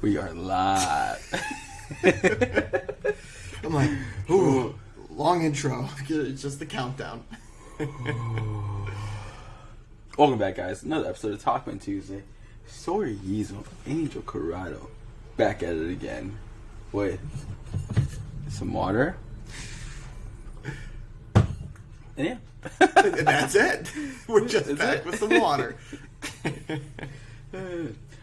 We are live. I'm like, ooh, long intro. It's just the countdown. Welcome back, guys. Another episode of Talkmen Tuesday. Sorry, Yeezel, Angel Corrado, back at it again with some water. And yeah. And that's it. We're just back with some water.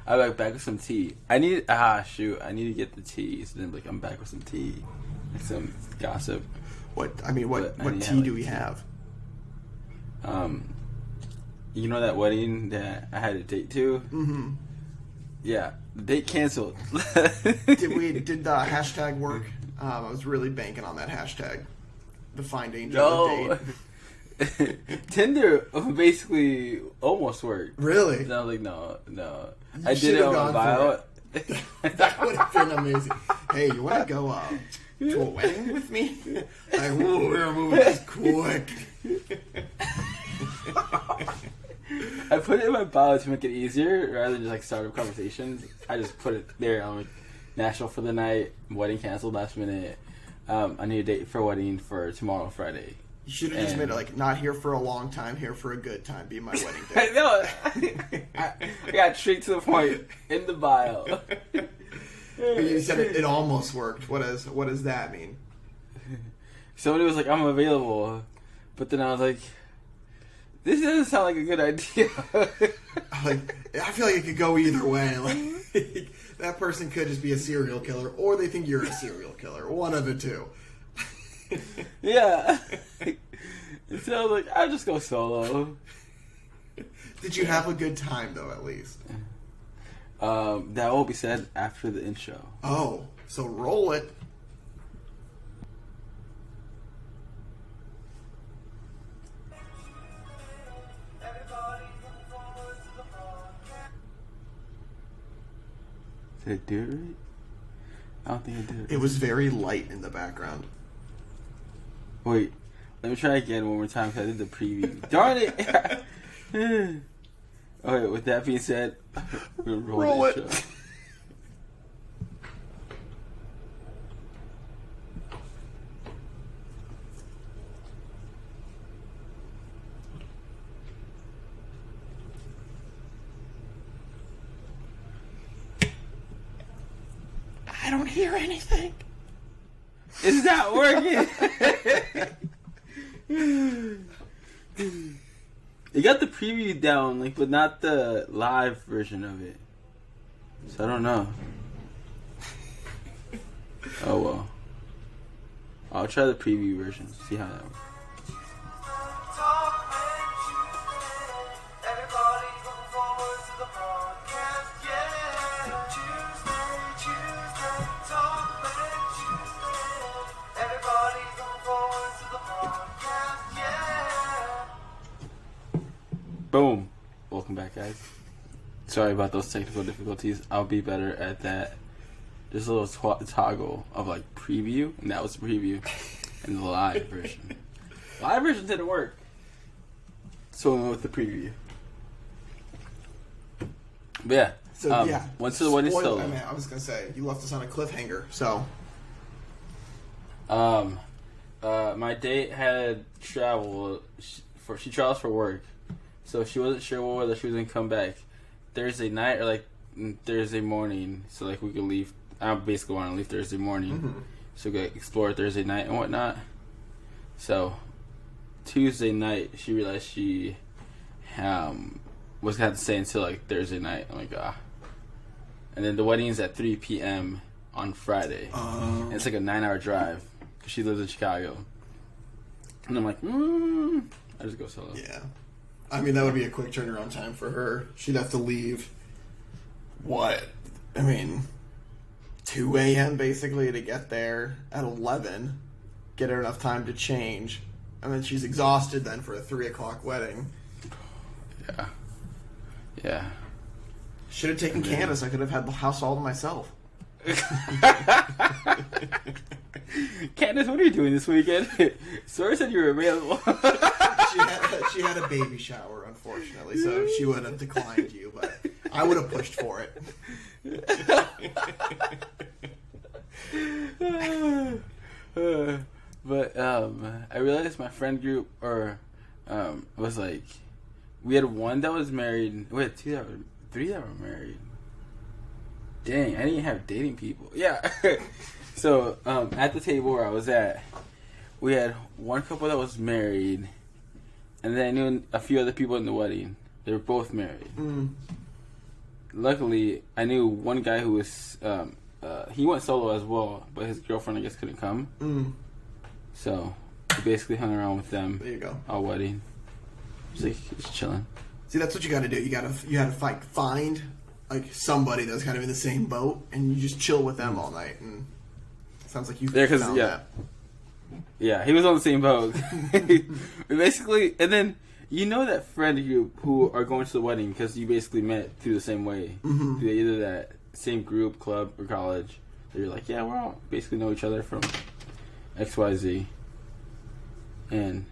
I'm back with some tea. I need to get the tea. So then, like, I'm back with some tea and some gossip. What tea do we have? You know that wedding that I had a date to? Mm-hmm. Yeah, the date canceled. Did the hashtag work? I was really banking on that hashtag. The find angel date. Tinder basically almost worked. Really? And I was like, no. You I did it on my bio. That would have been amazing. Hey, you want to go to a wedding with me? Like, whoa, we're moving this quick. I put it in my bio to make it easier rather than just like start up conversations. I just put it there. I'm like, Nashville for the night, wedding canceled last minute. I need a date for a wedding for tomorrow, Friday. You should have just made it like, not here for a long time, here for a good time. Be my wedding I date. know. I got straight to the point in the bio. You said it almost worked. What does that mean? Somebody was like, I'm available. But then I was like, this doesn't sound like a good idea. I feel like it could go either way. Like, that person could just be a serial killer, or they think you're a serial killer. One of the two. Yeah. So I was like, I'll just go solo. Did you have a good time, though, at least? That will be said after the intro. Oh, so roll it. Did it do it right? I don't think it did. It was very light in the background. Wait, let me try again one more time because I did the preview. Darn it! Okay, with that being said, we're gonna roll the intro. I don't hear anything. It's not working. You got the preview down, like, but not the live version of it. So I don't know. Oh well. I'll try the preview version. See how that works. Boom. Welcome back, guys. Sorry about those technical difficulties. I'll be better at that. There's a little toggle of like preview, and that was the preview, and the live version. Live version didn't work, so we went with the preview. But yeah. So yeah. Once the wedding solo. I was gonna say you left us on a cliffhanger. So. My date had traveled. She travels for work. So she wasn't sure whether she was going to come back Thursday night or, like, Thursday morning. So, like, we could leave. I basically want to leave Thursday morning. Mm-hmm. So we could explore Thursday night and whatnot. So, Tuesday night, she realized she was going to have to stay until, like, Thursday night. I'm like, ah. And then the wedding is at 3 p.m. on Friday. And it's, like, a 9-hour drive because she lives in Chicago. And I'm like, I just go solo. Yeah. I mean, that would be a quick turnaround time for her. She'd have to leave, 2 a.m. basically to get there at 11, get her enough time to change, and then she's exhausted then for a 3 o'clock wedding. Yeah. Should have taken Candace. I could have had the house all to myself. Candace, what are you doing this weekend? Sora said you were available. She had a baby shower, unfortunately, so she would have declined you, but I would have pushed for it. But I realized my friend group was like, we had one that was married. We had three that were married. Dang, I didn't have dating people. Yeah. So at the table where I was at, we had one couple that was married, and then I knew a few other people in the wedding. They were both married. Luckily, I knew one guy who was he went solo as well, but his girlfriend I guess couldn't come. So we basically hung around with them. There you go. All wedding. Just chilling. See, that's what you got to do. You had to find like somebody that's kind of in the same boat, and you just chill with them all night. And it sounds like you found that. Yeah, he was on the same boat. We basically, and then you know that friend group who are going to the wedding because you basically met through the same way, through either that same group, club, or college. So you're like, yeah, we're all basically know each other from XYZ. And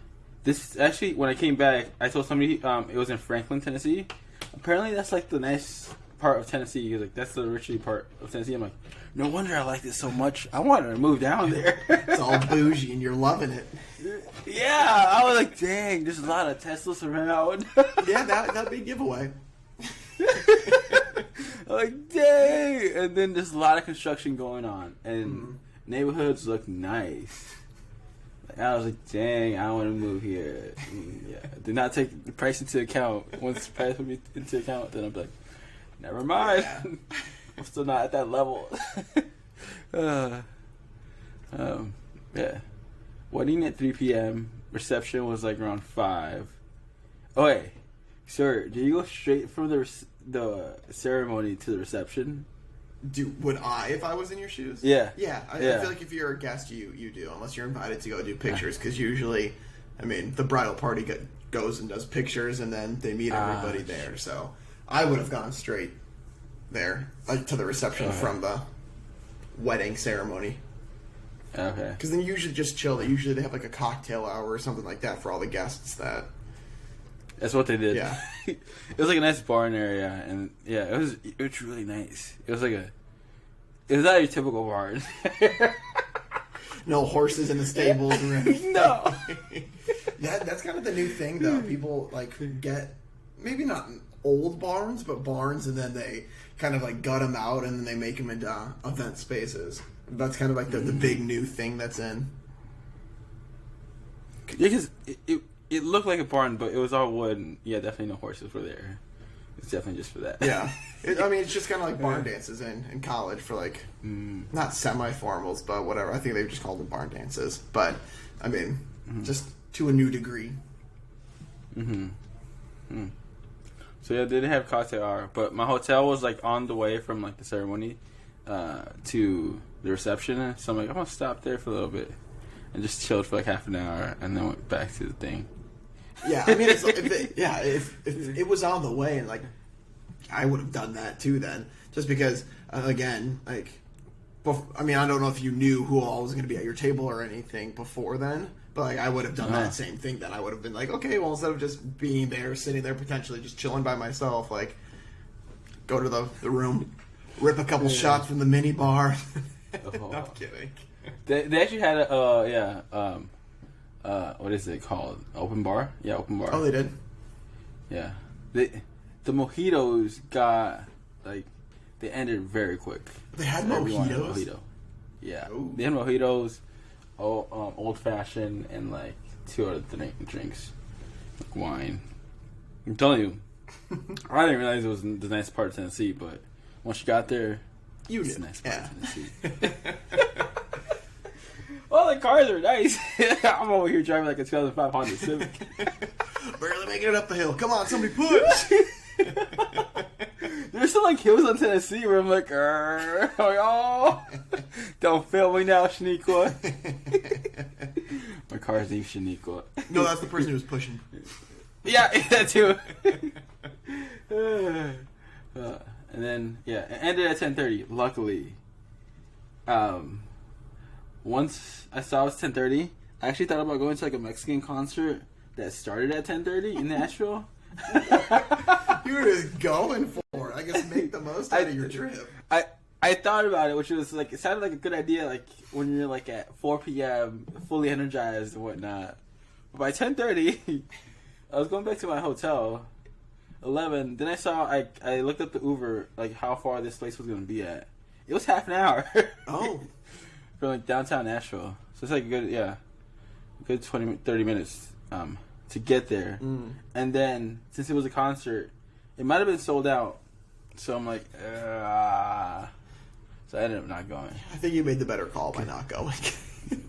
this actually, when I came back, I told somebody it was in Franklin, Tennessee. Apparently, that's like the nice part of Tennessee. He was like, that's the richy part of Tennessee. I'm like, no wonder I liked it so much. I wanted to move down there. It's all bougie and you're loving it. Yeah, I was like, dang, there's a lot of Teslas around. Yeah, that'd be a giveaway. I'm like, dang. And then there's a lot of construction going on. And neighborhoods look nice. I was like, dang, I want to move here. Yeah, did not take the price into account. Once the price would be into account, then I'm like, never mind. Yeah. I'm still not at that level. Yeah. Wedding at 3 p.m. Reception was like around 5. Oh, wait. Sir, did you go straight from the ceremony to the reception? Would I if I was in your shoes? Yeah. Yeah. I feel like if you're a guest, you do, unless you're invited to go do pictures, because usually, I mean, the bridal party goes and does pictures, and then they meet everybody there. So I would have gone straight there, like to the reception from the wedding ceremony. Okay. Because then you usually just chill. Usually they have like a cocktail hour or something like that for all the guests. That's what they did. Yeah. It was like a nice barn area, and yeah, it was really nice. It was not your typical barn. No horses in the stables or anything. No. That's kind of the new thing, though. People like get maybe not old barns, but barns, and then they kind of like gut them out, and then they make them into event spaces. That's kind of like the big new thing that's in. Yeah, because it looked like a barn, but it was all wood, and yeah, definitely no horses were there. It's definitely just for that. Yeah. It's just kind of like barn dances in college for like, not semi-formals, but whatever. I think they just called them barn dances. But, I mean, just to a new degree. So yeah, they didn't have cocktail hour, but my hotel was like on the way from like the ceremony to the reception. So I'm like, I'm going to stop there for a little bit. And just chilled for like half an hour, and then went back to the thing. Yeah, I mean, if it was on the way, and like, I would have done that too then, just because, again, like, I mean, I don't know if you knew who all was going to be at your table or anything before then, but like, I would have done that same thing then. I would have been like, okay, well, instead of just being there, sitting there, potentially just chilling by myself, like, go to the room, rip a couple shots from the mini bar. No, I'm kidding. They actually had a what is it called? Open bar? Yeah, open bar. Oh, they did? Yeah. The mojitos got, like, they ended very quick. They had mojitos? Mojito. Yeah. Ooh. They had mojitos, old fashioned, and like 2 other drinks. Like wine. I'm telling you, I didn't realize it was the nice part of Tennessee, but once you got there, it's the nice part of Tennessee. Well, the cars are nice. I'm over here driving like a 2005 Honda Civic. Barely making it up the hill. Come on, somebody push. There's some like hills in Tennessee where I'm like, oh, don't fail me now, Shaniqua. My car's named Shaniqua. No, that's the person who was pushing. Yeah, that too. And then it ended at 10:30. Luckily, once I saw it was 10:30, I actually thought about going to like a Mexican concert that started at 10:30 in Nashville. You were just going for it. I guess make the most out of your trip. I thought about it, which was like, it sounded like a good idea, like when you're like at 4 p.m. fully energized and whatnot. But by 10:30, I was going back to my hotel. 11. Then I saw, I looked up the Uber, like how far this place was going to be at. It was half an hour. Oh. From like downtown Nashville. So it's like a good 20, 30 minutes to get there. Mm. And then, since it was a concert, it might have been sold out. So I'm like, So I ended up not going. I think you made the better call by not going. It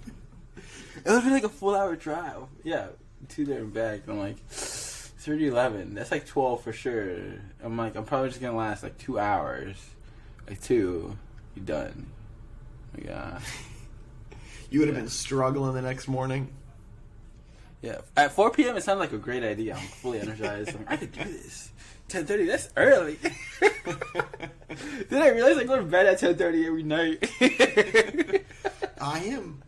would be like a full hour drive. Yeah, to there and back. I'm like, 30-11. That's like 12 for sure. I'm like, I'm probably just gonna last like 2 hours. Like 2, you're done. Yeah. You would have been struggling the next morning. Yeah. At 4 p.m. it sounded like a great idea. I'm fully energized. I'm like, I could do this. 10:30, that's early. Then I realized I go to bed at 10:30 every night. I am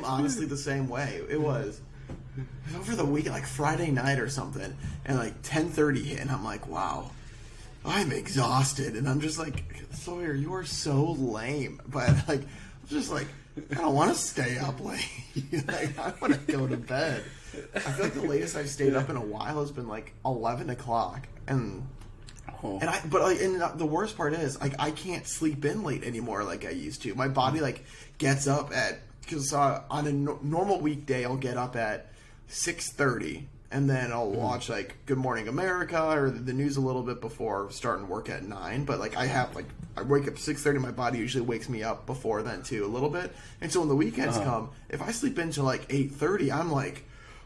honestly the same way. It was over the weekend, like Friday night or something, and like 10:30 hit, and I'm like, wow, I'm exhausted, and I'm just like, Sawyer, you are so lame. But like, I'm just like, I don't want to stay up late. Like, I want to go to bed. I feel like the latest I've stayed up in a while has been like 11 o'clock, and the worst part is, like, I can't sleep in late anymore like I used to. My body like gets up because on a normal weekday I'll get up at 6:30, and then I'll watch like Good Morning America or the news a little bit before starting work at 9. But like I wake up 6:30. My body usually wakes me up before then too a little bit. And so when the weekends come, if I sleep into like 8:30, I'm like,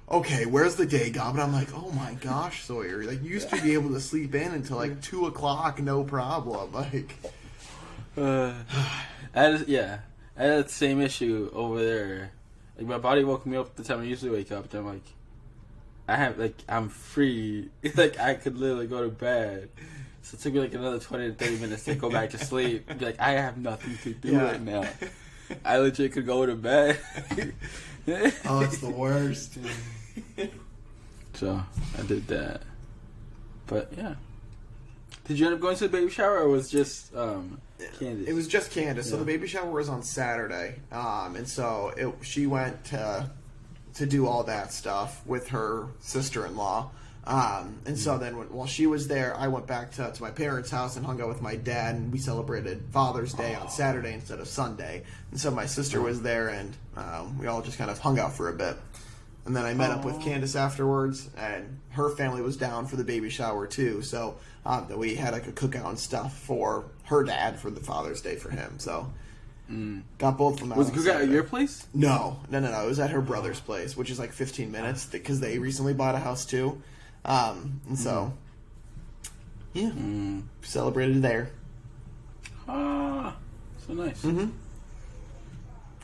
okay, where's the day gone? But I'm like, oh my gosh, Sawyer, like you used to be able to sleep in until like 2 o'clock, no problem. Like, I had the same issue over there. Like my body woke me up at the time I usually wake up. And I'm like, I'm free. Like I could literally go to bed. So it took me like another 20 to 30 minutes to go back to sleep. Be like, I have nothing to do right now. I legit could go to bed. Oh, it's the worst. So I did that. But yeah. Did you end up going to the baby shower, or was just Candace? It was just Candace. So the baby shower was on Saturday, and so she went to do all that stuff with her sister-in-law. And so then while she was there, I went back to my parents' house and hung out with my dad, and we celebrated Father's Day on Saturday instead of Sunday. And so my sister was there, and we all just kind of hung out for a bit. And then I met up with Candace afterwards, and her family was down for the baby shower too. So we had like a cookout and stuff for her dad for the Father's Day for him. So got both of them out. Was the cookout at your place? No. It was at her brother's place, which is like 15 minutes because they recently bought a house too. And so, celebrated there. So nice. Mm-hmm.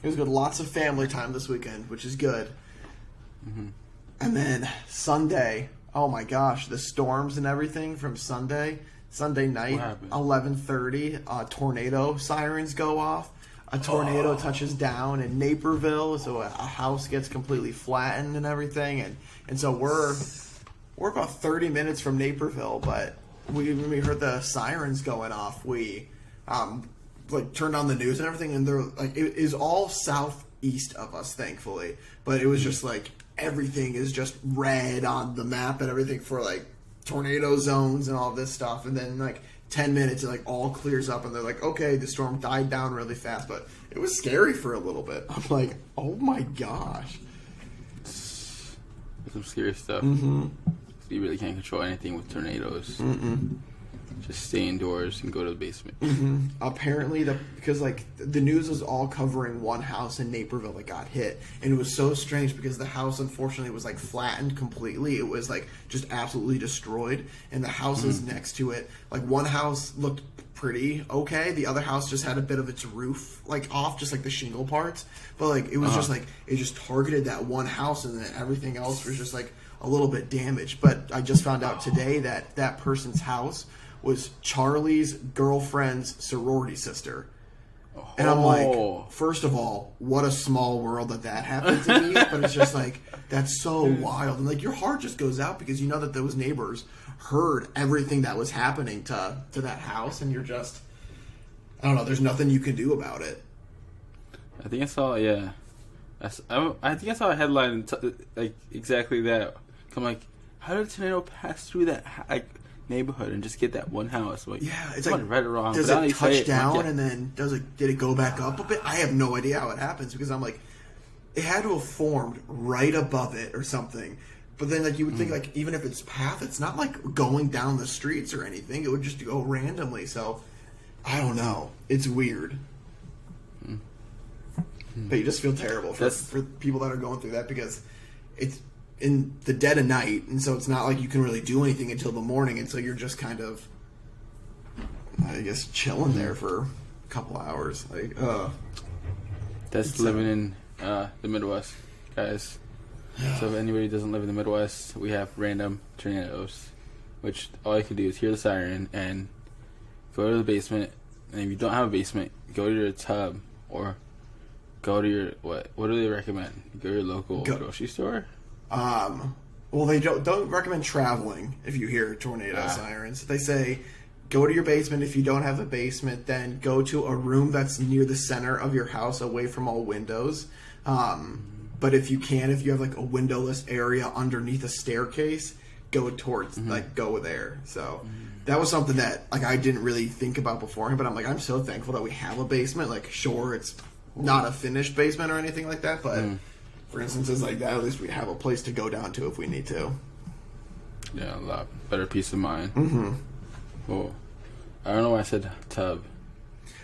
It was good. Lots of family time this weekend, which is good. Mm-hmm. And then Sunday, oh my gosh, the storms and everything from Sunday night, 11:30, tornado sirens go off. A tornado touches down in Naperville, so a house gets completely flattened and everything, and so we're about 30 minutes from Naperville, but when we heard the sirens going off, we turned on the news and everything, and they're like, it is all southeast of us, thankfully, but it was just like everything is just red on the map and everything for like tornado zones and all this stuff, and then like 10 minutes it like all clears up, and they're like, okay, the storm died down really fast, but it was scary for a little bit. I'm like, oh my gosh, some scary stuff. Mm-hmm. You really can't control anything with tornadoes. Mm-mm. Just stay indoors and go to the basement. Mm-hmm. Apparently, because like the news was all covering one house in Naperville that got hit, and it was so strange because the house unfortunately was like flattened completely. It was like just absolutely destroyed, and the houses next to it, like one house looked pretty okay, the other house just had a bit of its roof like off, just like the shingle parts, but like it was just like it just targeted that one house, and then everything else was just like a little bit damaged. But I just found out today that that person's house was Charlie's girlfriend's sorority sister. And I'm like, first of all, what a small world that happened to me. But it's just like, that's so wild. And like, your heart just goes out because you know that those neighbors heard everything that was happening to that house. And you're just, I don't know, there's nothing you can do about it. I think I saw, I think I saw a headline like exactly that. I'm like, how did a tornado pass through that neighborhood and just get that one house? Like, it's like, right or wrong. Does it touch down and then did it go back up a bit? I have no idea how it happens because I'm like, it had to have formed right above it or something. But then like you would think like even if it's path, it's not like going down the streets or anything. It would just go randomly. So I don't know. It's weird. But you just feel terrible for people that are going through that because it's in the dead of night, and so it's not like you can really do anything until the morning, and so you're just kind of, I guess, chilling there for a couple hours. Like, that's living in the Midwest, guys. So if anybody doesn't live in the Midwest, we have random tornadoes, which all you can do is hear the siren and go to the basement, and if you don't have a basement, go to your tub or go to your what do they recommend? Go to your local grocery store. Well, they don't recommend traveling if you hear tornado sirens. They say go to your basement. If you don't have a basement, then go to a room that's near the center of your house, away from all windows. But if you have like a windowless area underneath a staircase, go towards go there. So that was something that like I didn't really think about beforehand, but I'm like, I'm so thankful that we have a basement. Like, sure, it's not a finished basement or anything like that, but for instances like that, at least we have a place to go down to if we need to. Yeah, a lot better peace of mind. Well, I don't know why I said tub.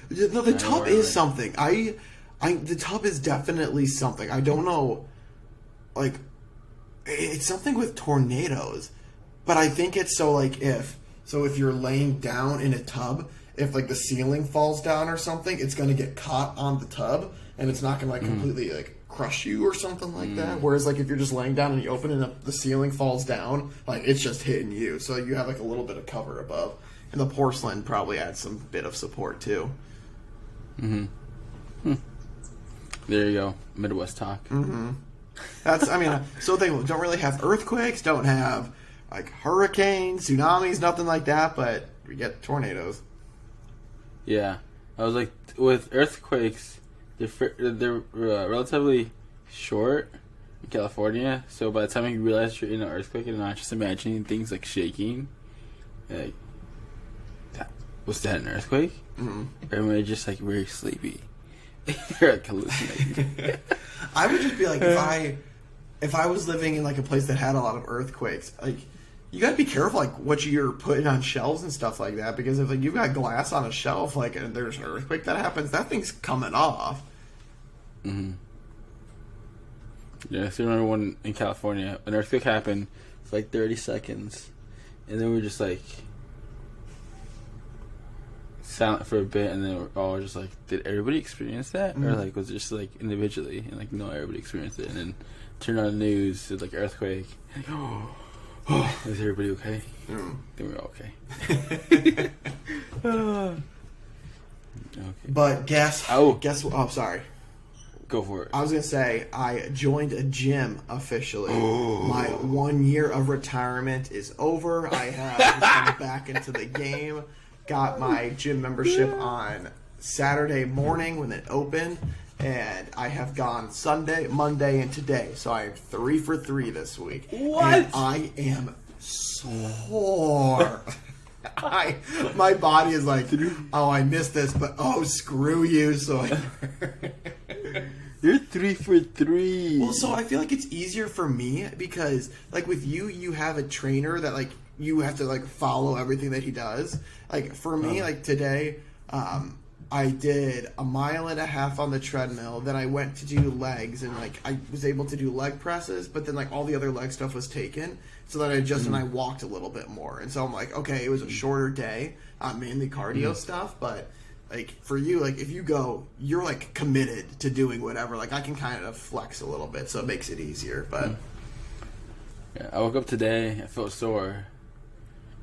No, the tub is something. The tub is definitely something. I don't know, like, it's something with tornadoes, but I think it's if you're laying down in a tub, if like the ceiling falls down or something, it's going to get caught on the tub and it's not going to like completely like crush you or something like that. Whereas like if you're just laying down and you open it up, the ceiling falls down, like it's just hitting you. So you have like a little bit of cover above. And the porcelain probably adds some bit of support too. There you go. Midwest talk. That's, so they don't really have earthquakes, don't have like hurricanes, tsunamis, nothing like that, but we get tornadoes. Yeah, I was like, with earthquakes, they're relatively short in California. So by the time you realize you're in an earthquake and not just imagining things like shaking, like, was that an earthquake? Everybody just like very sleepy. You're like hallucinating. I would just be like, if I was living in like a place that had a lot of earthquakes, like, you gotta be careful, like, what you're putting on shelves and stuff like that, because if like you've got glass on a shelf, like, and there's an earthquake that happens, that thing's coming off. Yeah, I still remember when in California, an earthquake happened for like 30 seconds, and then we were just like silent for a bit, and then we're all just like, did everybody experience that? Or like, was it just like individually? And like, no, everybody experienced it. And then turn on the news, it's like earthquake. Like, is everybody okay? Then we're all okay. Okay. But guess what? Sorry. Go for it. I was going to say, I joined a gym officially. My 1 year of retirement is over. I have come back into the game. Got my gym membership on Saturday morning when it opened. And I have gone Sunday, Monday, and today. So I am 3 for 3 this week. What? And I am sore. My body is like, oh, I missed this, but oh, screw you. So you're 3 for 3. Well, so I feel like it's easier for me because, like, with you have a trainer that, like, you have to, like, follow everything that he does. Like, for me, like, today, I did 1.5 miles on the treadmill. Then I went to do legs, and like I was able to do leg presses, but then like all the other leg stuff was taken. So then and I walked a little bit more. And so I'm like, okay, it was a shorter day, mainly cardio stuff. But like for you, like if you go, you're like committed to doing whatever. Like I can kind of flex a little bit, so it makes it easier. But yeah, I woke up today, I felt sore,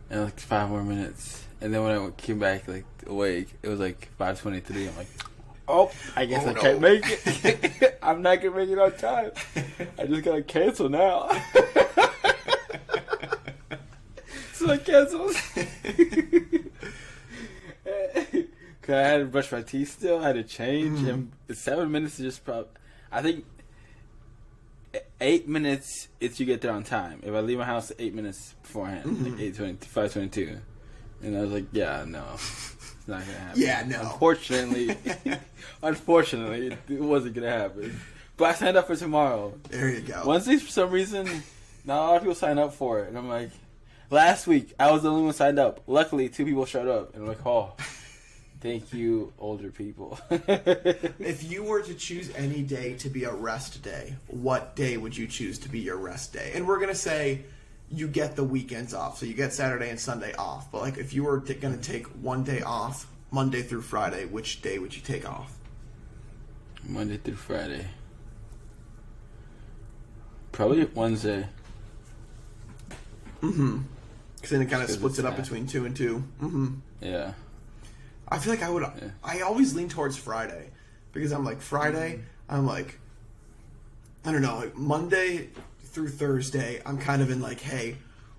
and like 5 more minutes. And then when I came back, like, awake, it was like 5:23. I'm like, Oh, I guess I can't make it. I'm not gonna make it on time. I just gotta cancel now. So I canceled. Cause I had to brush my teeth still. I had to change. And 7 minutes is just probably. I think 8 minutes if you get there on time. If I leave my house 8 minutes beforehand, like 8:20, 5:22, and I was like, yeah, no. It's not gonna happen. Yeah, no. Unfortunately, it wasn't gonna happen. But I signed up for tomorrow. There you go. Wednesday, for some reason, not a lot of people sign up for it, and I'm like, last week I was the only one signed up. Luckily, 2 people showed up, and I'm like, oh, thank you, older people. If you were to choose any day to be a rest day, what day would you choose to be your rest day? And we're gonna say you get the weekends off, so you get Saturday and Sunday off. But like, if you were going to take one day off, Monday through Friday, which day would you take off? Monday through Friday. Probably Wednesday. Because then it kind of splits it up between 2 and 2. Yeah. I feel like I would. Yeah. I always lean towards Friday because I'm like Friday. I'm like, I don't know, like Monday through Thursday, I'm kind of in like, hey,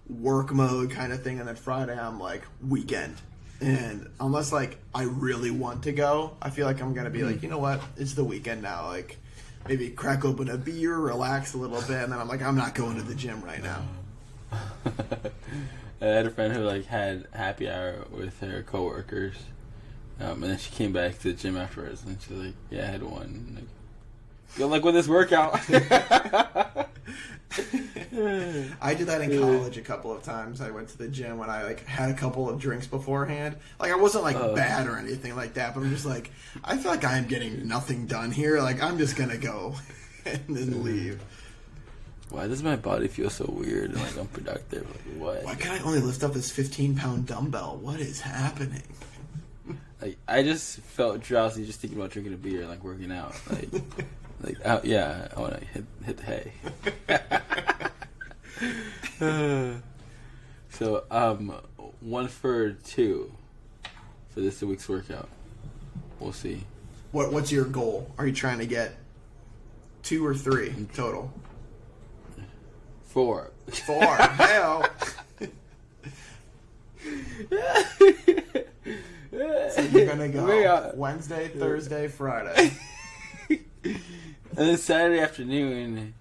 work mode kind of thing, and then Friday I'm like weekend. And unless like I really want to go, I feel like I'm gonna be like, you know what, it's the weekend now. Like maybe crack open a beer, relax a little bit, and then I'm like, I'm not going to the gym right now. I had a friend who like had happy hour with her coworkers, and then she came back to the gym afterwards, and she's like, "Yeah, I had one. Like, good luck with this workout." I did that in college a couple of times. I went to the gym when I like had a couple of drinks beforehand. Like I wasn't like bad or anything like that, but I'm just like, I feel like I am getting nothing done here. Like I'm just gonna go and then leave. Why does my body feel so weird and like unproductive? Like, what? Why can I only lift up this 15-pound dumbbell? What is happening? Like I just felt drowsy just thinking about drinking a beer and like working out. Like yeah, I want to hit the hay. So 1 for 2 for this week's workout. We'll see. What's your goal? Are you trying to get 2 or 3 total? 4. 4. Hell. So you're gonna go Wednesday, Thursday, Friday. And then Saturday afternoon,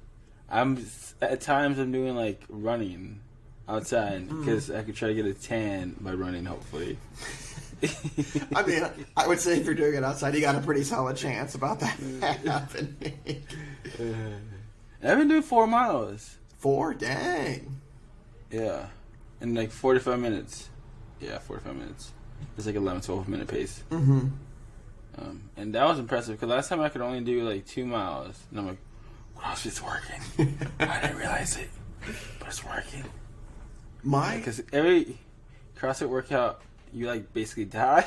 at times I'm doing like running outside because I could try to get a tan by running. Hopefully. I mean, I would say if you're doing it outside, you got a pretty solid chance about that happening. I've been doing 4 miles. 4? Dang. Yeah, in like 45 minutes. Yeah, 45 minutes. It's like 11, 12 minute pace. And that was impressive because last time I could only do like 2 miles, and I'm like, "What else is working?" I didn't realize it, but it's working. Because every CrossFit workout, you like basically die.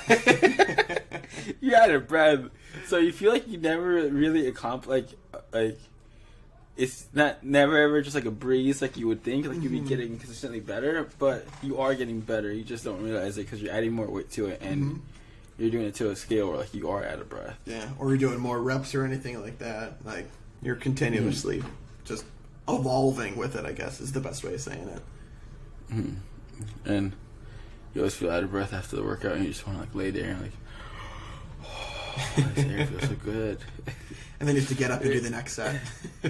You're out of breath, so you feel like you never really accomplish like it's never ever just like a breeze like you would think. Like you'd be getting consistently better, but you are getting better. You just don't realize it because you're adding more weight to it and. You're doing it to a scale where like you are out of breath. Yeah, or you're doing more reps or anything like that. Like you're continuously just evolving with it, I guess is the best way of saying it. And you always feel out of breath after the workout, and you just want to like lay there and like, oh, this air feels so good. And then you have to get up and do the next set. I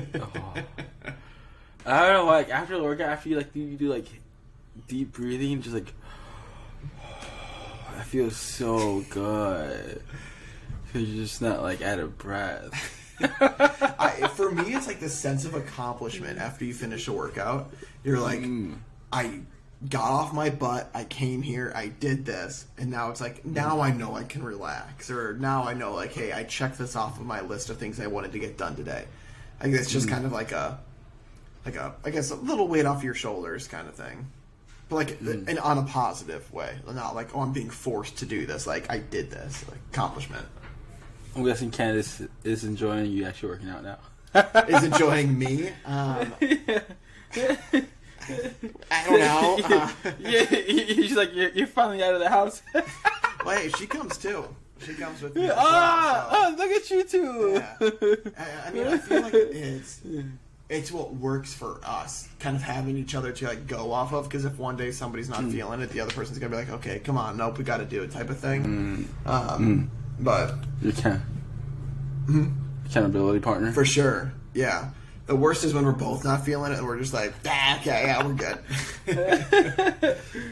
don't know, like after the workout, after you do like deep breathing, just like. I feel so good. You're just not like out of breath. For me, it's like the sense of accomplishment after you finish a workout. You're like, I got off my butt, I came here, I did this, and now it's like, now I know I can relax, or now I know like, hey, I checked this off of my list of things I wanted to get done today. I guess it's just kind of like a, I guess a little weight off your shoulders kind of thing. But like, and on a positive way, not like, oh, I'm being forced to do this. Like, I did this, like accomplishment. I'm guessing Candace is enjoying you actually working out now. Is enjoying me? I don't know. Yeah, she's like, you're finally out of the house. Well, hey, she comes too. She comes with me. Look at you two. Yeah. I mean, I feel like it's what works for us, kind of having each other to like go off of. Because if one day somebody's not feeling it, the other person's gonna be like, "Okay, come on, nope, we got to do it," type of thing. But you can accountability partner for sure. Yeah. The worst is when we're both not feeling it and we're just like, okay, yeah, we're good.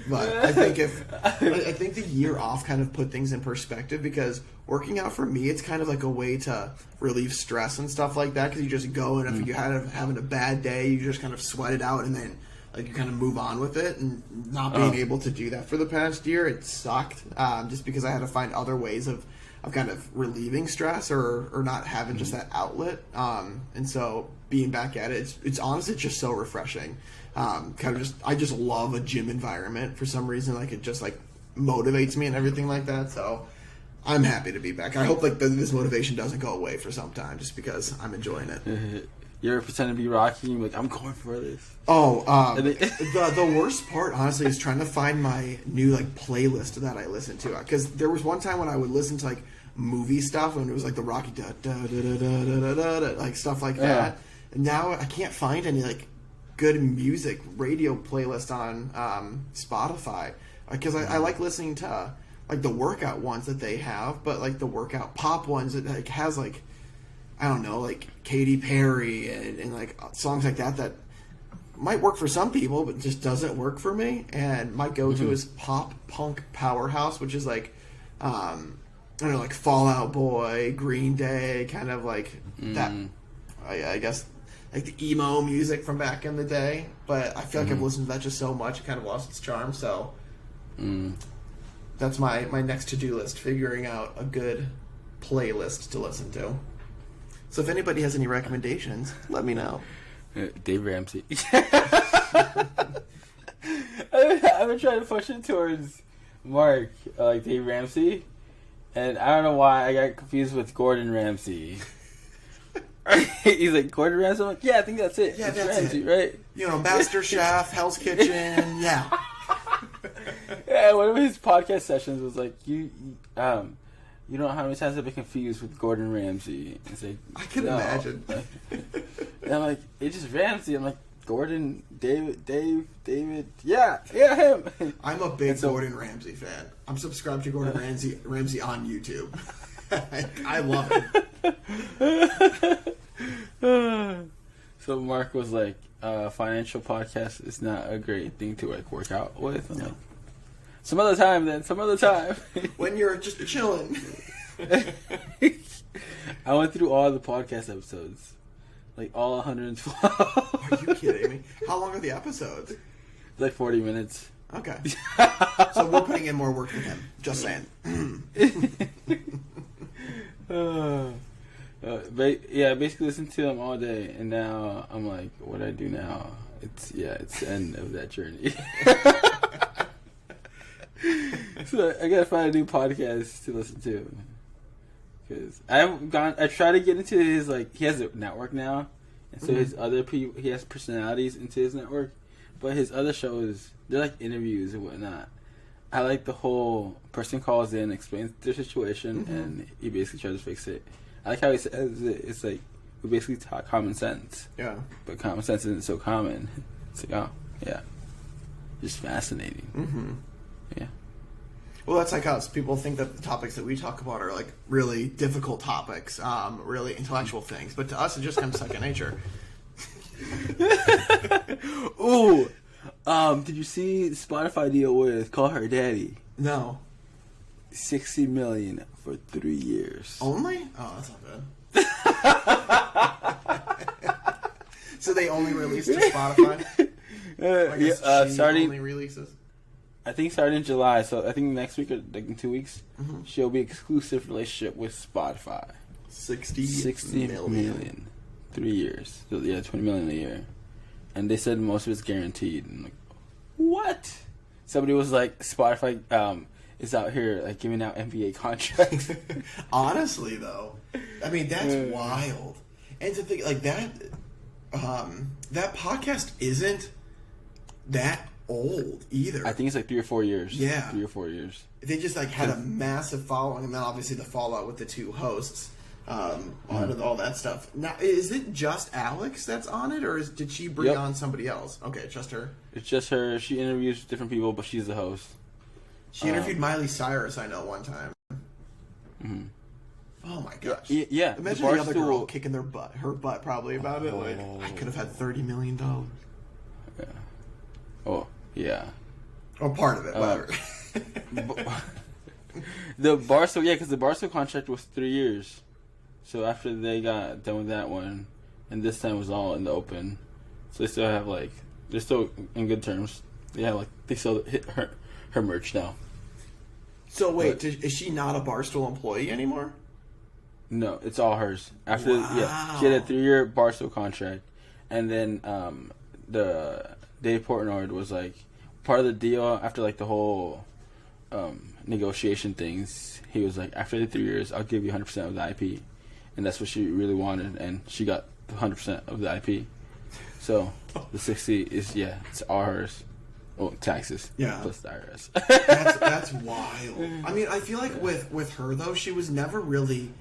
But I think the year off kind of put things in perspective, because working out for me, it's kind of like a way to relieve stress and stuff like that, because you just go, and if you having a bad day, you just kind of sweat it out, and then like you kind of move on with it. And not being able to do that for the past year, it sucked, just because I had to find other ways of kind of relieving stress or not having just that outlet. And so being back at it, it's honestly just so refreshing. I just love a gym environment for some reason. Like it just like motivates me and everything like that. So I'm happy to be back. I hope like this motivation doesn't go away for some time, just because I'm enjoying it. You ever pretend to be Rocky? You're like, I'm going for this. The worst part, honestly, is trying to find my new like playlist that I listen to. Because there was one time when I would listen to like movie stuff, when it was like the Rocky da da da da da da da, like stuff like that. And now I can't find any like good music radio playlist on Spotify, because I like listening to like the workout ones that they have, but like the workout pop ones that like has like, I don't know, like Katy Perry and like songs like that might work for some people, but just doesn't work for me. And my go-to is pop punk powerhouse, which is like, I don't know, like Fall Out Boy, Green Day, kind of like that. I guess like the emo music from back in the day. But I feel like I've listened to that just so much, it kind of lost its charm. So that's my next to-do list, figuring out a good playlist to listen to. So if anybody has any recommendations, let me know. Dave Ramsey. I've been trying to push it towards Mark, like Dave Ramsey, and I don't know why I got confused with Gordon Ramsay. He's like, Gordon Ramsay? I'm like, yeah, I think that's it. Yeah, it's that's Ramsay, it. Right? You know, Master Chef, Hell's Kitchen, yeah. Yeah, one of his podcast sessions was like, you don't know how many times I've been confused with Gordon Ramsay. It's like, I can imagine. And I'm like, it's just Ramsay. I'm like, Gordon, David, yeah, him. I'm a big Gordon Ramsay fan. I'm subscribed to Gordon Ramsay on YouTube. I love it. So Mark was like, financial podcast is not a great thing to like work out with. I'm like, some other time then. When you're just chilling. I went through all the podcast episodes. Like all 112. Are you kidding me? How long are the episodes? Like 40 minutes. Okay. So we're putting in more work than him. Just saying. Basically listen to them all day, and now I'm like, what do I do now? It's the end of that journey. So I gotta find a new podcast to listen to, because I try to get into his, like, he has a network now, and so his other people, he has personalities into his network, but his other shows, they're like interviews and whatnot. I like the whole person calls in, explains their situation, and he basically tries to fix it. I like how he says it. It's like, we basically talk common sense. Yeah. But common sense isn't so common. It's like, oh, yeah. Just fascinating. Mm-hmm. Yeah. Well, that's like us. People think that the topics that we talk about are like really difficult topics, really intellectual things. But to us, it just comes second nature. Ooh. Did you see the Spotify deal with Call Her Daddy? No. $60 million for 3 years. Only? Oh, that's not bad. So they only released to Spotify? Starting only releases? I think starting in July, so I think next week or like in 2 weeks, she'll be exclusive relationship with Spotify. 60 million. 3 years. So yeah, 20 million a year. And they said most of it's guaranteed. And I'm like, what? Somebody was like, Spotify is out here like giving out NBA contracts. Honestly, though, I mean, that's wild. And to think like that, that podcast isn't that old either. I think it's like 3 or 4 years. Yeah. 3 or 4 years. They just like had a massive following, and then obviously the fallout with the two hosts, all that stuff. Now, is it just Alex that's on it, or did she bring on somebody else? Okay, just her. It's just her. She interviews different people, but she's the host. She interviewed Miley Cyrus, I know, one time. Mm-hmm. Oh my gosh! Yeah. Imagine the other girl kicking her butt probably about it. Like, I could have had $30 million. Yeah. Oh yeah. Or part of it, whatever. The Barstool, because the Barstool contract was 3 years. So after they got done with that one, and this time was all in the open, so they still have they're still in good terms. They still hit her merch now. So wait, is she not a Barstool employee anymore? No, it's all hers. After she had a 3-year Barstool contract, and then the Dave Portnoy was part of the deal after the whole negotiation things. He was like, after the 3 years, I'll give you 100% of the IP, and that's what she really wanted, and she got 100% of the IP. So the 60 is it's all hers. Oh, taxes. Yeah. Plus the IRS. That's wild. I mean, I feel like with her though, she was never really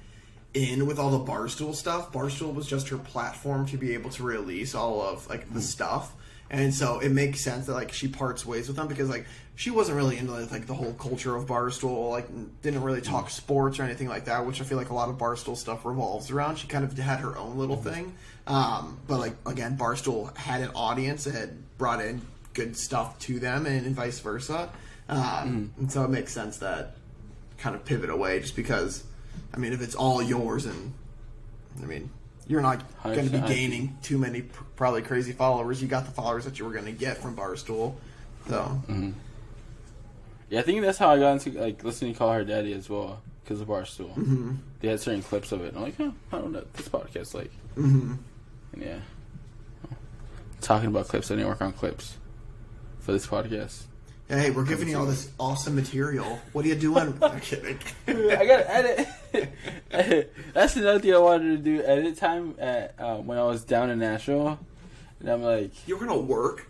in with all the Barstool stuff. Barstool was just her platform to be able to release all of the stuff. And so it makes sense that she parts ways with them, because she wasn't really into the whole culture of Barstool, didn't really talk sports or anything like that, which I feel like a lot of Barstool stuff revolves around. She kind of had her own little thing. But again, Barstool had an audience that had brought in good stuff to them, and vice versa. And so it makes sense that kind of pivot away, just because, I mean, if it's all yours, and I mean, you're not going to be gaining too many probably crazy followers. You got the followers that you were going to get from Barstool. So yeah, I think that's how I got into listening to Call Her Daddy as well, because of Barstool. Mm-hmm. They had certain clips of it, and I'm like, I don't know what this podcast like. Mm-hmm. And yeah, talking about clips, I didn't work on clips for this podcast. Hey, we're giving you all this awesome material. What are you doing? I'm kidding. I gotta edit. That's another thing I wanted to do. Edit time at when I was down in Nashville, and I'm like, you're gonna work.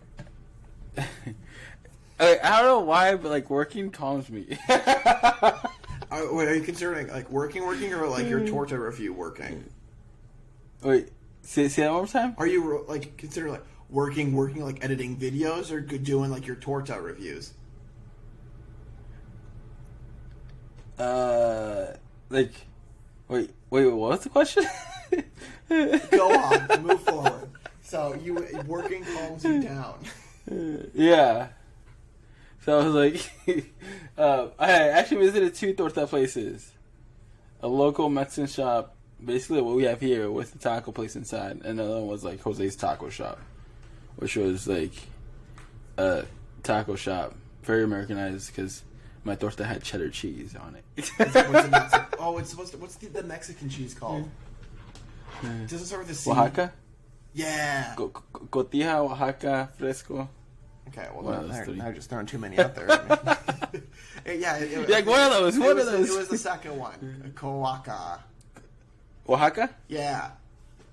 I don't know why, but working calms me. Wait, are you considering working, or your torta review working? Wait, say that one more time. Are you considering working editing videos, or doing your torta reviews? Wait, what's the question? Go on, move forward. So working calms you down. Yeah. So I was like, I actually visited 2 torta places. A local Mexican shop, basically what we have here, with the taco place inside, and another one was Jose's Taco Shop, which was a taco shop, very Americanized, because my torta had cheddar cheese on it. What's the Mexican cheese called? Does it start with a C? Oaxaca? Yeah. Cotija, Oaxaca, Fresco. Okay, well, now just throwing too many out there. Yeah. One of those. It was the second one. Coaca. Oaxaca? Yeah.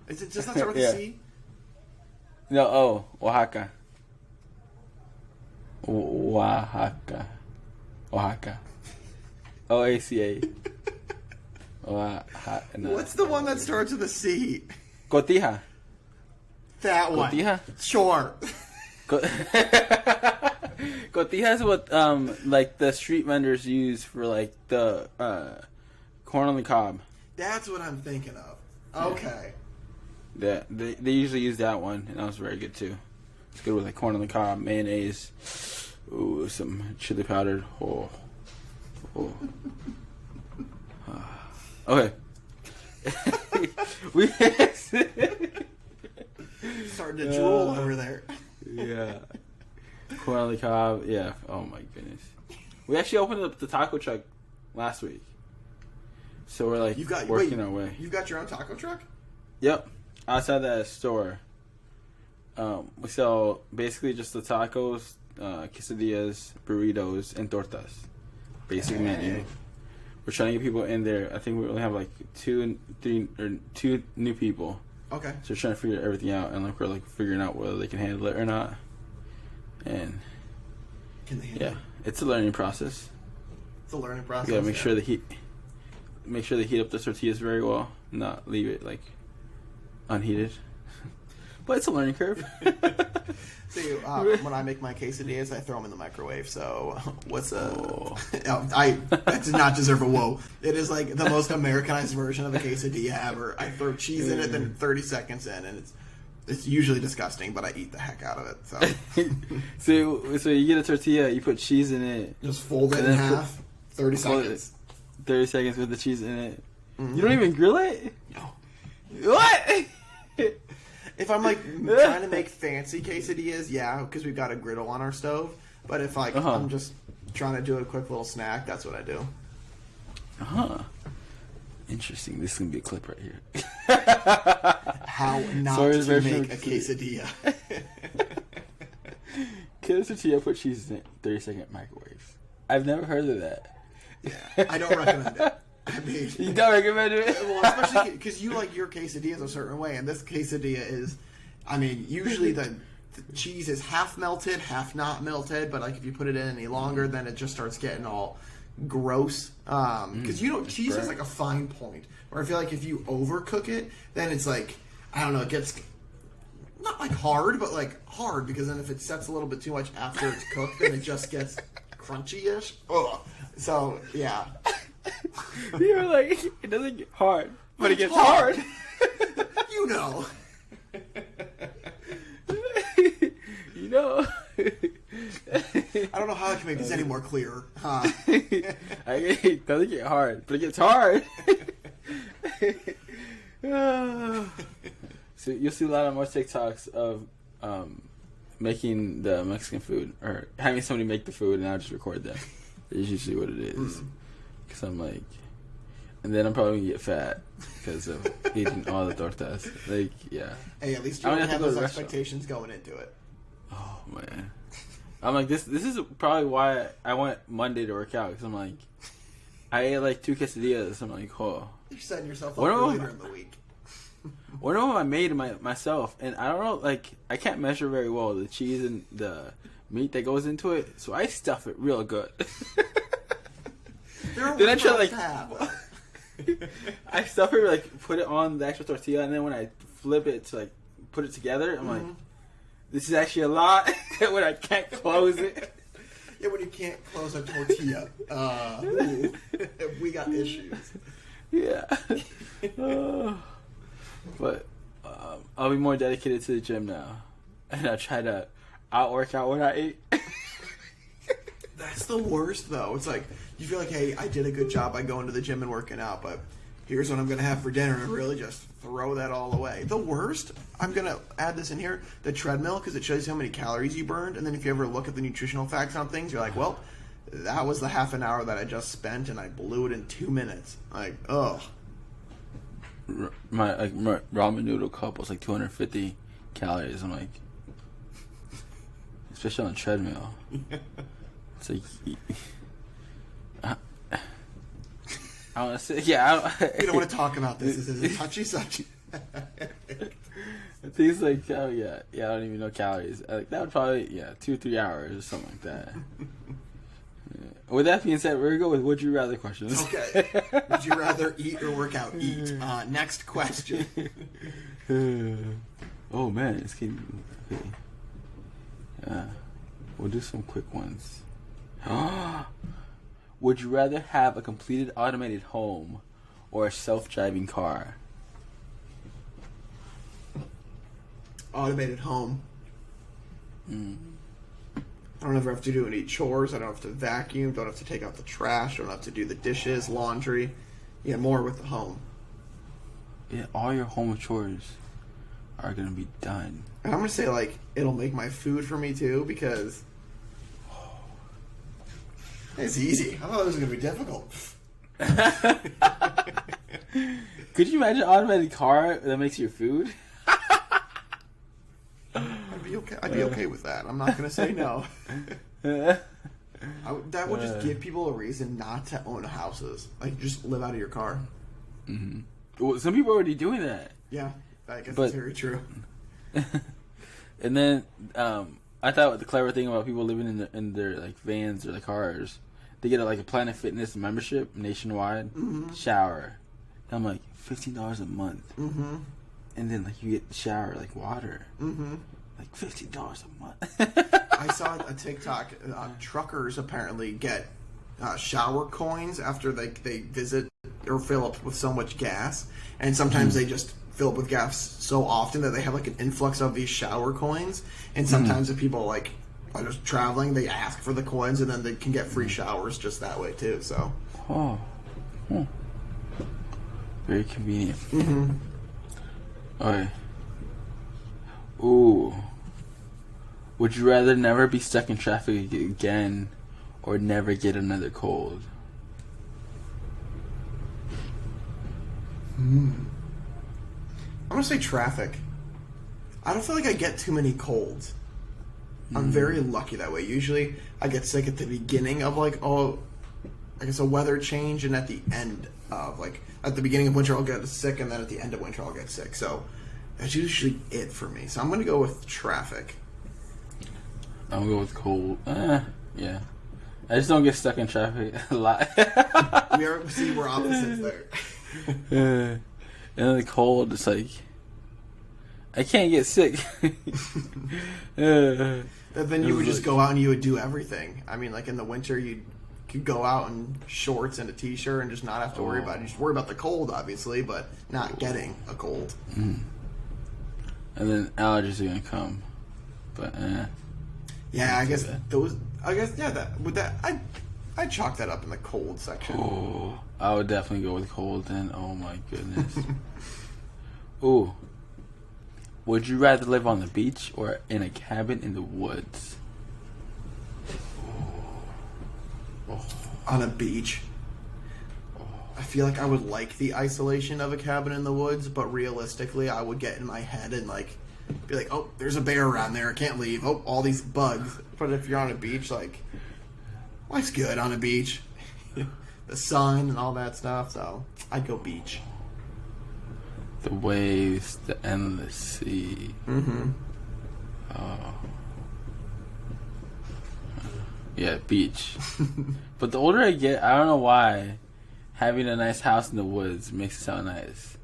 Does that start with a C? No, Oaxaca. Oaxaca. Oaca. What's the one that starts with a C? Cotija. That one. Cotija? Sure. Cotija is what the street vendors use for the corn on the cob. That's what I'm thinking of. Okay. Yeah, they usually use that one, and that was very good too. It's good with corn on the cob, mayonnaise, ooh, some chili powder. Oh. Okay. We starting to drool over there. Yeah. Corn on the cob. Yeah. Oh my goodness. We actually opened up the taco truck last week, so we're working our way. You've got your own taco truck? Yep. Outside that store, we sell basically just the tacos, quesadillas, burritos, and tortas. Basic menu. We're trying to get people in there. I think we only have 2 new people. Okay. So we're trying to figure everything out, and we're figuring out whether they can handle it or not. And Can they handle Yeah, it? it's a learning process. It's a learning process. You gotta make sure they heat up the tortillas very well, not leave it like unheated. But it's a learning curve. See, when I make my quesadillas, I throw them in the microwave. So, that does not deserve a whoa. It is like the most Americanized version of a quesadilla ever. I throw cheese in it, then 30 seconds in, and it's usually disgusting, but I eat the heck out of it. So you get a tortilla, you put cheese in it, just fold it in half. 30 seconds. 30 seconds with the cheese in it. Mm-hmm. You don't even grill it? No. What? If I'm like trying to make fancy quesadillas, yeah, because we've got a griddle on our stove. But if like I'm just trying to do a quick little snack, that's what I do. Interesting. This is gonna be a clip right here. How not to make a quesadilla. Get a tortilla, put cheese in it, 30-second microwave. I've never heard of that. Yeah, I don't recommend it. I mean, you don't recommend it? Well, especially because you like your quesadillas a certain way, and this quesadilla is, I mean, usually the cheese is half melted, half not melted, but like if you put it in any longer, then it just starts getting all gross. Because cheese is like a fine point, where I feel like if you overcook it, then it's like, I don't know, it gets not like hard, but like hard, because then if it sets a little bit too much after it's cooked, then it just gets crunchy-ish. Ugh. So, yeah. You were like, it doesn't get hard, but it gets hard. You know. You know. I don't know how I can make this any more clear. It doesn't get hard, but it gets hard. So you'll see a lot of more TikToks of making the Mexican food, or having somebody make the food, and I'll just record them. That's usually what it is. Because I'm like, and then I'm probably gonna get fat because of eating all the tortas. Like, yeah. Hey, at least you don't have those expectations going into it. Oh man, I'm like this is probably why I went Monday to work out, because I'm like, I ate like 2 quesadillas. I'm like, oh, you're setting yourself up for later in the week. What I made myself, and I don't know, like, I can't measure very well the cheese and the meat that goes into it, so I stuff it real good. Then I try like I stuff it, like put it on the actual tortilla, and then when I flip it to like put it together, I'm like, this is actually a lot. When I can't close it. Yeah, when you can't close a tortilla, we got issues. Yeah. But I'll be more dedicated to the gym now, and I'll try to outwork out what I eat. That's the worst, though. It's like, you feel like, hey, I did a good job by going to the gym and working out, but here's what I'm going to have for dinner, and really just throw that all away. The worst, I'm going to add this in here, the treadmill, because it shows you how many calories you burned, and then if you ever look at the nutritional facts on things, you're like, well, that was the half an hour that I just spent, and I blew it in 2 minutes. Like, ugh. My ramen noodle cup was like 250 calories. I'm like, especially on a treadmill. It's like, I don't want to say, yeah. We don't want to talk about this. This is a touchy subject. Things like, oh yeah, I don't even know calories. Like, that would probably 2-3 hours or something like that. With that being said, we're going to go with would you rather questions. Okay. Would you rather eat or work out? Eat. Next question. Oh, man. It's getting... Okay. We'll do some quick ones. Would you rather have a completed automated home or a self-driving car? Automated home. I don't ever have to do any chores. I don't have to vacuum. Don't have to take out the trash. Don't have to do the dishes, laundry. Yeah, more with the home. Yeah, all your home chores are going to be done. And I'm going to say, like, it'll make my food for me, too, because it's easy. I thought it was going to be difficult. Could you imagine an automated car that makes your food? I'd be okay with that. I'm not going to say no. That would just give people a reason not to own houses. Like, just live out of your car. Mm-hmm. Well, some people are already doing that. Yeah, I guess that's very true. And then I thought the clever thing about people living in their like vans or like cars, they get like a Planet Fitness membership nationwide, shower. And I'm like $15 a month, and then like you get shower like water, like $15 a month. I saw a TikTok. Truckers apparently get shower coins after they visit or fill up with so much gas, and sometimes they just fill up with gas so often that they have like an influx of these shower coins. And sometimes if people like are just traveling, they ask for the coins, and then they can get free showers just that way too. So, very convenient. Okay. Ooh. Would you rather never be stuck in traffic again, or never get another cold? I'm gonna say traffic. I don't feel like I get too many colds. I'm very lucky that way. Usually I get sick at the beginning of like I guess a weather change, and at the end of like at the beginning of winter I'll get sick, and then at the end of winter I'll get sick. So that's usually it for me. So I'm gonna go with traffic. I'm gonna go with cold. Yeah. I just don't get stuck in traffic a lot. We're opposites there. And then the cold, it's like I can't get sick. Then you would just go out and you would do everything. I mean, like in the winter, you could go out in shorts and a t-shirt and just not have to worry about it. You just worry about the cold, obviously, but not getting a cold. And then allergies are gonna come. But yeah, I guess those. I guess I'd chalk that up in the cold section. Oh, I would definitely go with cold then. Oh my goodness. Ooh. Would you rather live on the beach or in a cabin in the woods? On a beach. I feel like I would like the isolation of a cabin in the woods, but realistically, I would get in my head and like be like, oh, there's a bear around there, I can't leave. Oh, all these bugs. But if you're on a beach, like, life's good on a beach. The sun and all that stuff, so I'd go beach. The waves, the endless sea. Yeah, beach. But the older I get, I don't know why having a nice house in the woods makes it sound nice.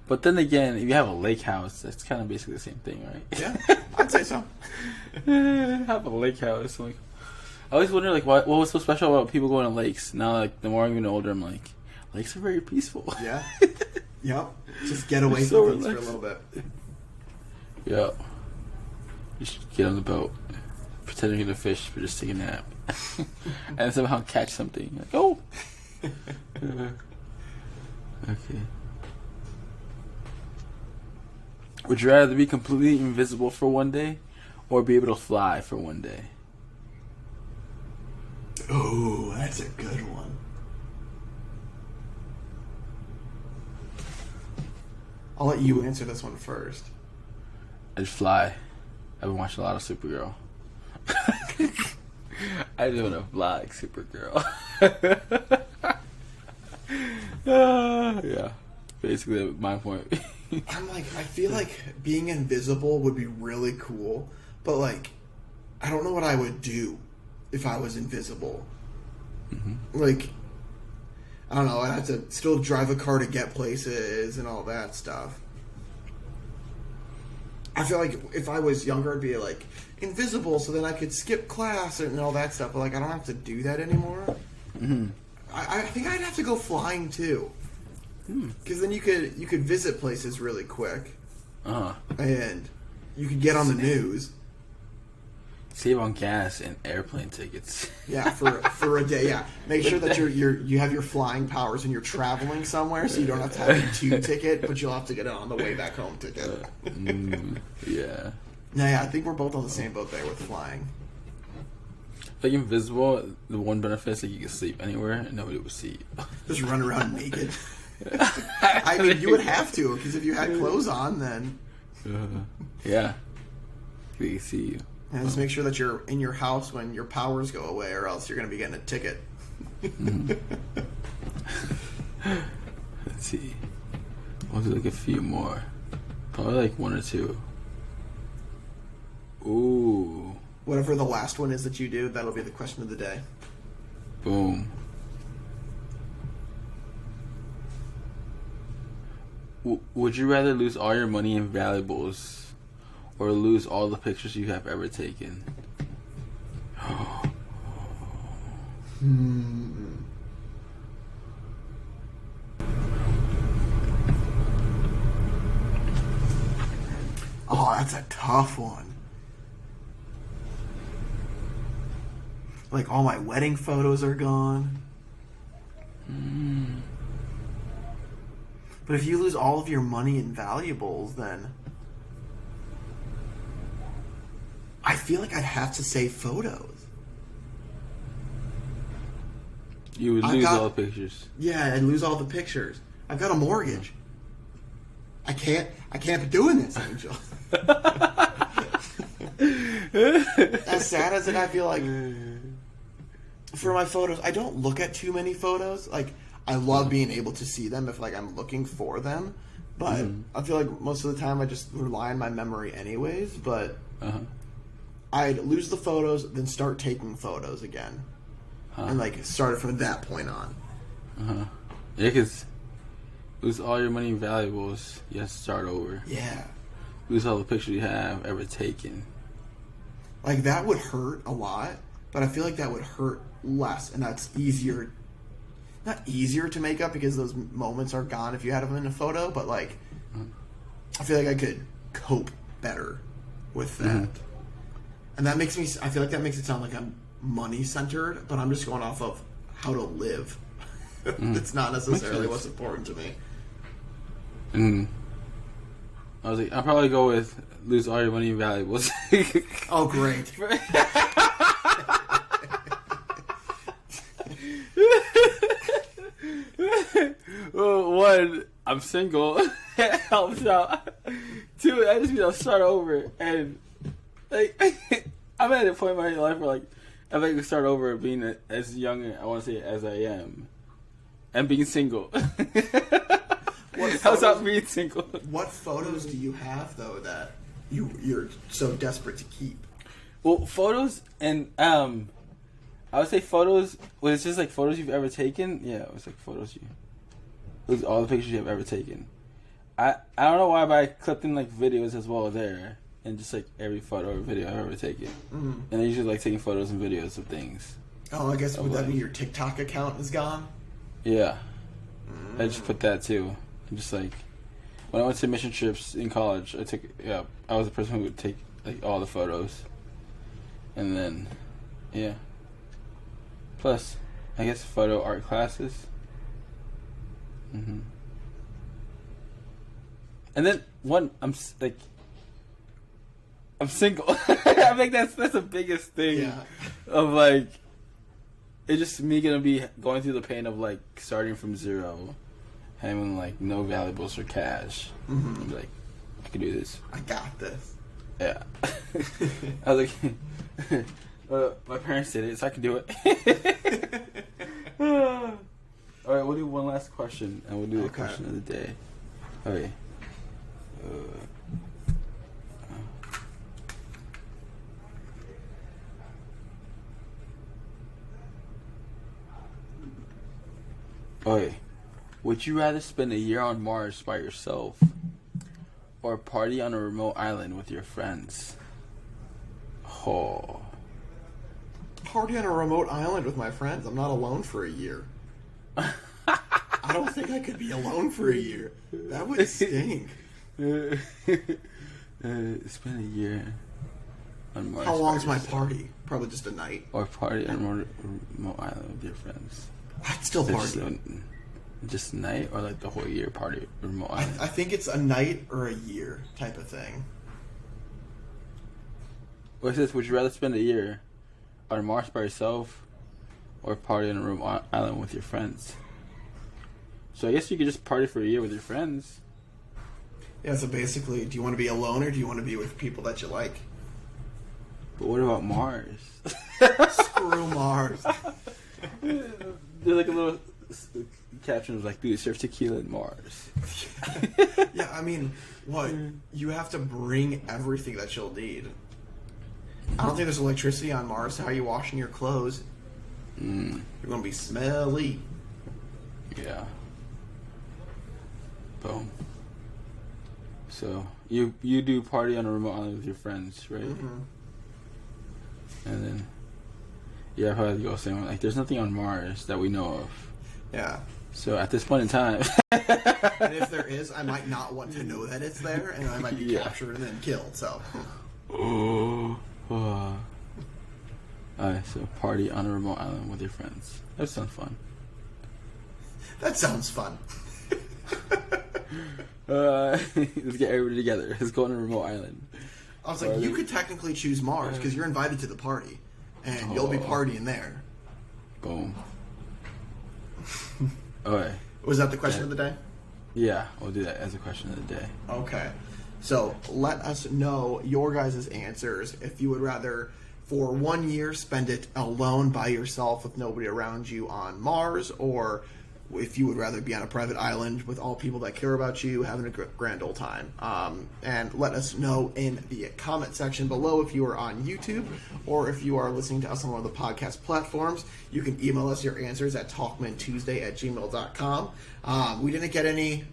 But then again, if you have a lake house, that's kind of basically the same thing, right? Yeah, I'd say so. Have a lake house. Like, I always wonder, like, what was so special about people going to lakes? Now, like, the more I'm getting older, I'm like, lakes are very peaceful. Yeah. Yep. Just get away so from things relaxed. for a little bit. Yeah. You should get on the boat, pretending to fish, but just take a nap. And somehow catch something. Like, oh! Okay. Would you rather be completely invisible for one day, or be able to fly for one day? Oh, that's a good one. I'll let you answer this one first. I'd fly. I've been watching a lot of Supergirl. I just want to fly like Supergirl. Yeah, basically my point. I'm like, I feel like being invisible would be really cool, but like, I don't know what I would do if I was invisible. Like, I don't know, I'd have to still drive a car to get places and all that stuff. I feel like if I was younger, I'd be like, invisible, so then I could skip class and all that stuff, but like, I don't have to do that anymore. I think I'd have to go flying too. Because then you could visit places really quick. And you could get on the news. Save on gas and airplane tickets. Yeah, for a day. Yeah, make sure that you have your flying powers and you're traveling somewhere, so you don't have to have a tube ticket, but you'll have to get it on the way back home ticket. Yeah. Yeah, I think we're both on the same boat there with flying. Like invisible, the one benefit is that you can sleep anywhere and nobody will see you. Just run around naked. I mean, you would have to, because if you had clothes on, then yeah, they can see you. And just make sure that you're in your house when your powers go away, or else you're going to be getting a ticket. Let's see. I'll do like a few more. Probably like one or two. Ooh. whatever the last one is that you do, that'll be the question of the day. Boom. Would you rather lose all your money and valuables, or lose all the pictures you have ever taken? Oh, that's a tough one. Like, all my wedding photos are gone. But if you lose all of your money and valuables, then I feel like I'd have to say photos. You would lose all the pictures. Yeah, I'd lose all the pictures. I've got a mortgage. I can't be doing this, Angel. As sad as it, I feel like for my photos, I don't look at too many photos. Like, I love being able to see them if, like, I'm looking for them. But I feel like most of the time I just rely on my memory anyways. But I'd lose the photos, then start taking photos again. And, like, start it from that point on. Yeah, because lose all your money and valuables, you have to start over. Yeah. Lose all the pictures you have ever taken. Like, that would hurt a lot, but I feel like that would hurt less, and that's easier. Not easier to make up because those moments are gone if you had them in a photo, but, like, I feel like I could cope better with that. And that makes me, I feel like that makes it sound like I'm money-centered, but I'm just going off of how to live. It's not necessarily what's important to me. I was like, I'll probably go with lose all your money and valuables. Oh, great. Well, one, I'm single. It helps out. Two, I just I'll start over. And, like, I'm at a point in my life where, like, I'd like to start over being as young, I want to say, as I am. And being single. How's that being single? What photos do you have, though, that you're so desperate to keep? Well, photos and, I would say photos, well, it's just like photos you've ever taken. Yeah, it was like photos it was all the pictures you have ever taken. I don't know why, but I clipped in like videos as well there. And just like every photo or video I've ever taken. And I usually like taking photos and videos of things. Oh, I guess would that mean your TikTok account is gone? Yeah. I just put that too. And just like, when I went to mission trips in college, I was the person who would take like all the photos. And then, yeah. Plus, I guess photo art classes. And then I'm single. I think that's the biggest thing. Yeah. Of like, it's just me gonna be going through the pain of like starting from zero, having like no valuables or cash. I'm like, I can do this. I got this. Yeah. I was like, my parents did it, so I can do it. All right, we'll do one last question, and we'll do the question of the day. Okay. Okay. Would you rather spend a year on Mars by yourself or party on a remote island with your friends? Oh. Party on a remote island with my friends. I'm not alone for a year. I don't think I could be alone for a year. That would stink. Spend a year on Mars. How long's my party? Probably just a night. Or party on a remote island with your friends. I'd still party. Just a night or like the whole year party remote island? I think it's a night or a year type of thing. What says, would you rather spend a year on Mars by yourself or party on a remote island with your friends? So I guess you could just party for a year with your friends. Yeah, so basically, do you want to be alone or do you want to be with people that you like? But what about Mars? Screw Mars. There's like a little caption was like, dude, serve tequila in Mars. Yeah, I mean, what? You have to bring everything that you'll need. I don't think there's electricity on Mars. How are you washing your clothes? You're going to be smelly. Yeah. Boom. So you do party on a remote island with your friends, right? Mm-hmm. And then yeah, probably go same. Like, there's nothing on Mars that we know of. Yeah. So at this point in time, and if there is, I might not want to know that it's there, and I might be captured and then killed. So. Alright, so party on a remote island with your friends. That sounds fun. That sounds fun. Let's get everybody together. Let's go on a remote island. I was like, you could technically choose Mars because you're invited to the party, and you'll be partying there. Boom. Okay. Was that the question of the day? Yeah, we'll do that as a question of the day. Okay. So let us know your guys' answers. If you would rather, for 1 year, spend it alone by yourself with nobody around you on Mars, or if you would rather be on a private island with all people that care about you, having a grand old time. And let us know in the comment section below if you are on YouTube or if you are listening to us on one of the podcast platforms. You can email us your answers at talkmentuesday@gmail.com. We didn't get any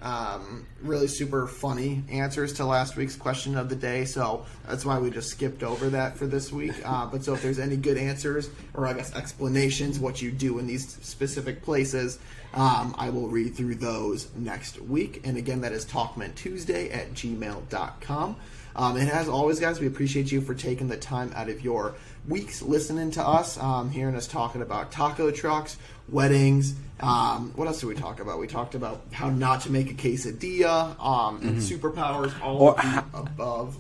really super funny answers to last week's question of the day, so that's why we just skipped over that for this week. But so if there's any good answers, or I guess explanations, what you do in these specific places, I will read through those next week. And again, that is talkmentuesday@gmail.com. And as always, guys, we appreciate you for taking the time out of your weeks listening to us, hearing us talking about taco trucks, weddings. What else did we talk about? We talked about how not to make a quesadilla, and superpowers, all of the above.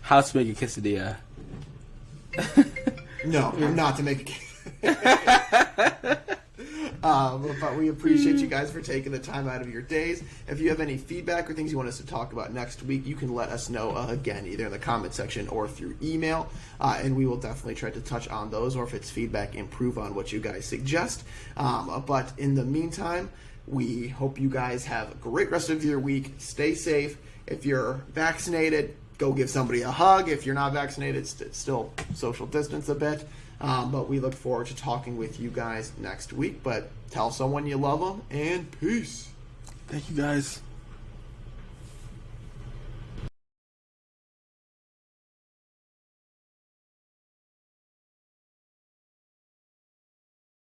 How to make a quesadilla. No, not to make a quesadilla. But we appreciate you guys for taking the time out of your days. If you have any feedback or things you want us to talk about next week, you can let us know, again, either in the comment section or through email, and we will definitely try to touch on those, or if it's feedback, improve on what you guys suggest. But in the meantime, we hope you guys have a great rest of your week. Stay safe. If you're vaccinated, go give somebody a hug. If you're not vaccinated, still social distance a bit. But we look forward to talking with you guys next week. But tell someone you love them, and peace. Thank you, guys.